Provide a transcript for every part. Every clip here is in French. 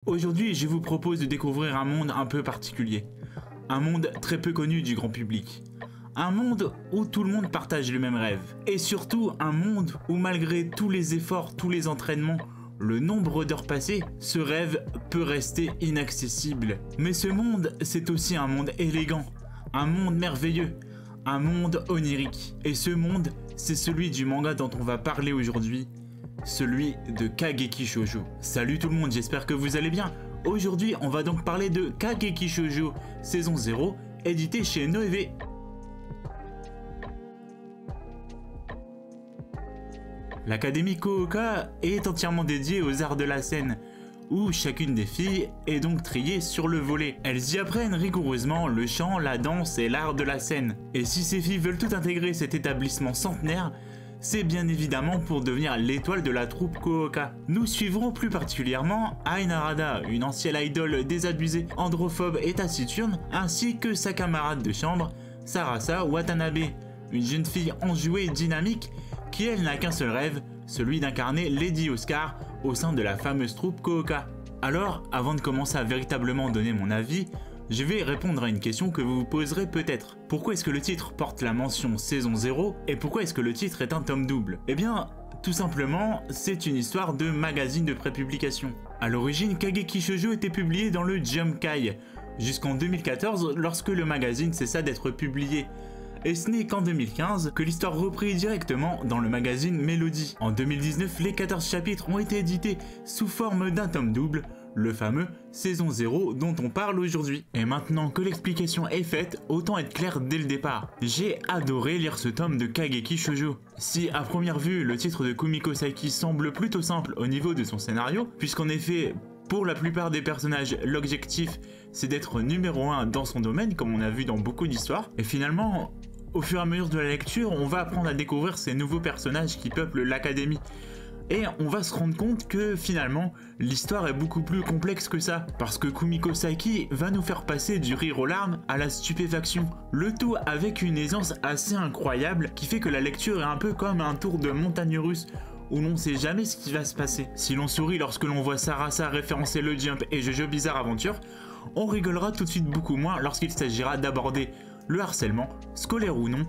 Aujourd'hui, je vous propose de découvrir un monde un peu particulier. Un monde très peu connu du grand public. Un monde où tout le monde partage le même rêve. Et surtout, un monde où malgré tous les efforts, tous les entraînements, le nombre d'heures passées, ce rêve peut rester inaccessible. Mais ce monde, c'est aussi un monde élégant, un monde merveilleux, un monde onirique. Et ce monde, c'est celui du manga dont on va parler aujourd'hui, celui de Kageki Shoujo. Salut tout le monde, j'espère que vous allez bien. Aujourd'hui, on va donc parler de Kageki Shoujo saison 0, édité chez Noévé. L'Académie Kooka est entièrement dédiée aux arts de la scène, où chacune des filles est donc triée sur le volet. Elles y apprennent rigoureusement le chant, la danse et l'art de la scène. Et si ces filles veulent tout intégrer cet établissement centenaire, c'est bien évidemment pour devenir l'étoile de la troupe Kooka. Nous suivrons plus particulièrement Ai Narada, une ancienne idole désabusée, androphobe et taciturne, ainsi que sa camarade de chambre, Sarasa Watanabe, une jeune fille enjouée et dynamique qui elle n'a qu'un seul rêve, celui d'incarner Lady Oscar au sein de la fameuse troupe Kooka. Alors, avant de commencer à véritablement donner mon avis, je vais répondre à une question que vous vous poserez peut-être. Pourquoi est-ce que le titre porte la mention saison 0 et pourquoi est-ce que le titre est un tome double? Eh bien, tout simplement, c'est une histoire de magazine de prépublication. A l'origine, Kageki Shoujo était publié dans le Jump Kai, jusqu'en 2014 lorsque le magazine cessa d'être publié. Et ce n'est qu'en 2015 que l'histoire reprit directement dans le magazine Melody. En 2019, les 14 chapitres ont été édités sous forme d'un tome double, le fameux saison 0 dont on parle aujourd'hui. Et maintenant que l'explication est faite, autant être clair dès le départ. J'ai adoré lire ce tome de Kageki Shoujo. Si à première vue, le titre de Kumiko Saiki semble plutôt simple au niveau de son scénario, puisqu'en effet, pour la plupart des personnages, l'objectif c'est d'être numéro 1 dans son domaine, comme on a vu dans beaucoup d'histoires, et finalement, au fur et à mesure de la lecture, on va apprendre à découvrir ces nouveaux personnages qui peuplent l'académie. Et on va se rendre compte que finalement, l'histoire est beaucoup plus complexe que ça. Parce que Kumiko Saiki va nous faire passer du rire aux larmes à la stupéfaction. Le tout avec une aisance assez incroyable qui fait que la lecture est un peu comme un tour de montagne russe où l'on sait jamais ce qui va se passer. Si l'on sourit lorsque l'on voit Sarasa référencer le Jump et Jojo Bizarre Aventure, on rigolera tout de suite beaucoup moins lorsqu'il s'agira d'aborder le harcèlement, scolaire ou non,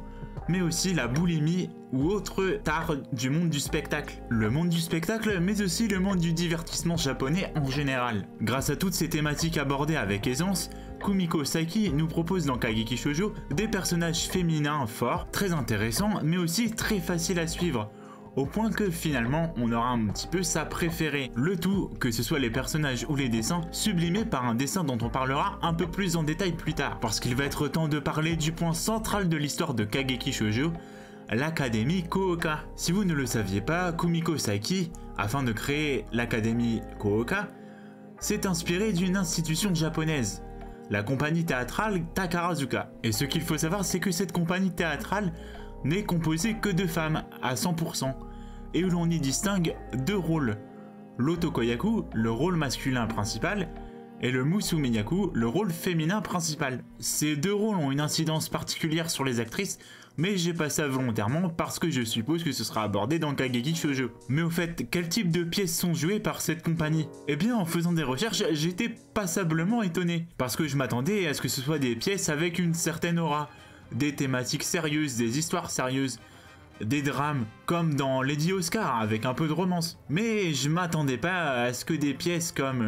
mais aussi la boulimie ou autre tare du monde du spectacle. Le monde du spectacle, mais aussi le monde du divertissement japonais en général. Grâce à toutes ces thématiques abordées avec aisance, Kumiko Saiki nous propose dans Kageki Shoujo des personnages féminins forts, très intéressants, mais aussi très faciles à suivre. Au point que finalement on aura un petit peu sa préférée. Le tout, que ce soit les personnages ou les dessins, sublimés par un dessin dont on parlera un peu plus en détail plus tard. Parce qu'il va être temps de parler du point central de l'histoire de Kageki Shoujo, l'Académie Kooka. Si vous ne le saviez pas, Kumiko Saiki, afin de créer l'Académie Kooka, s'est inspiré d'une institution japonaise, la compagnie théâtrale Takarazuka. Et ce qu'il faut savoir, c'est que cette compagnie théâtrale n'est composée que de femmes à 100%, et où l'on y distingue deux rôles, l'Otokoyaku, le rôle masculin principal, et le Musumeyaku, le rôle féminin principal. Ces deux rôles ont une incidence particulière sur les actrices, mais j'ai pas ça volontairement parce que je suppose que ce sera abordé dans Kageki Shoujo. Mais au fait, quel type de pièces sont jouées par cette compagnie? Eh bien, en faisant des recherches, j'étais passablement étonné, parce que je m'attendais à ce que ce soit des pièces avec une certaine aura, des thématiques sérieuses, des histoires sérieuses, des drames, comme dans Lady Oscar, avec un peu de romance. Mais je m'attendais pas à ce que des pièces comme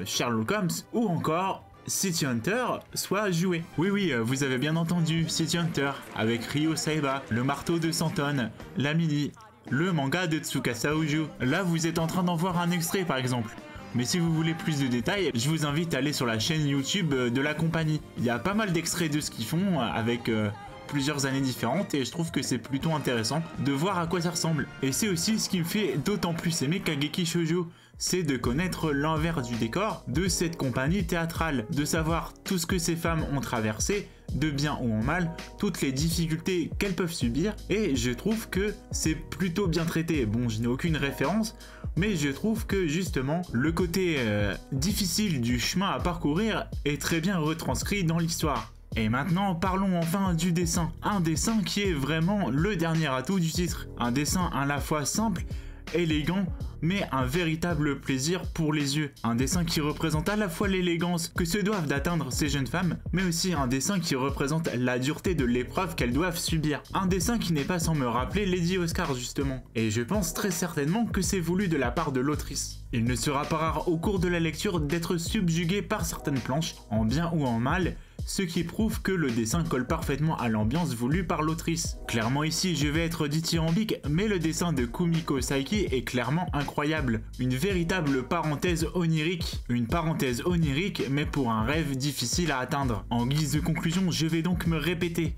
Sherlock Holmes ou encore City Hunter soient jouées. Oui, vous avez bien entendu, City Hunter, avec Ryo Saiba, le marteau de 100 tonnes, la mini, le manga de Tsukasa Ojo. Là, vous êtes en train d'en voir un extrait par exemple. Mais si vous voulez plus de détails, je vous invite à aller sur la chaîne YouTube de la compagnie. Il y a pas mal d'extraits de ce qu'ils font avec plusieurs années différentes et je trouve que c'est plutôt intéressant de voir à quoi ça ressemble. Et c'est aussi ce qui me fait d'autant plus aimer Kageki Shoujo, c'est de connaître l'envers du décor de cette compagnie théâtrale, de savoir tout ce que ces femmes ont traversé, de bien ou en mal, toutes les difficultés qu'elles peuvent subir, et je trouve que c'est plutôt bien traité. Bon, je n'ai aucune référence, mais je trouve que justement, le côté difficile du chemin à parcourir est très bien retranscrit dans l'histoire. Et maintenant, parlons enfin du dessin. Un dessin qui est vraiment le dernier atout du titre. Un dessin à la fois simple, élégant, mais un véritable plaisir pour les yeux. Un dessin qui représente à la fois l'élégance que se doivent d'atteindre ces jeunes femmes, mais aussi un dessin qui représente la dureté de l'épreuve qu'elles doivent subir. Un dessin qui n'est pas sans me rappeler Lady Oscar justement. Et je pense très certainement que c'est voulu de la part de l'autrice. Il ne sera pas rare au cours de la lecture d'être subjugué par certaines planches, en bien ou en mal, ce qui prouve que le dessin colle parfaitement à l'ambiance voulue par l'autrice. Clairement ici je vais être dithyrambique, mais le dessin de Kumiko Saiki est clairement incroyable. Une véritable parenthèse onirique. Une parenthèse onirique mais pour un rêve difficile à atteindre. En guise de conclusion, je vais donc me répéter.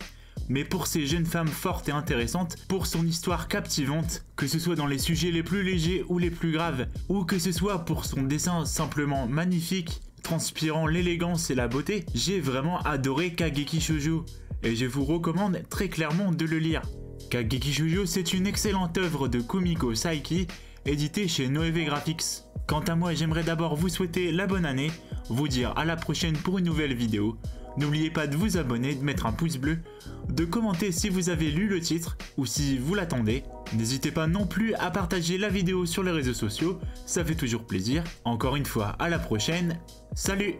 Mais pour ces jeunes femmes fortes et intéressantes, pour son histoire captivante, que ce soit dans les sujets les plus légers ou les plus graves, ou que ce soit pour son dessin simplement magnifique, transpirant l'élégance et la beauté, j'ai vraiment adoré Kageki Shoujo, et je vous recommande très clairement de le lire. Kageki Shoujo, c'est une excellente œuvre de Kumiko Saiki, éditée chez Noévé Graphics. Quant à moi, j'aimerais d'abord vous souhaiter la bonne année, vous dire à la prochaine pour une nouvelle vidéo. N'oubliez pas de vous abonner, de mettre un pouce bleu, de commenter si vous avez lu le titre ou si vous l'attendez. N'hésitez pas non plus à partager la vidéo sur les réseaux sociaux, ça fait toujours plaisir. Encore une fois, à la prochaine, salut!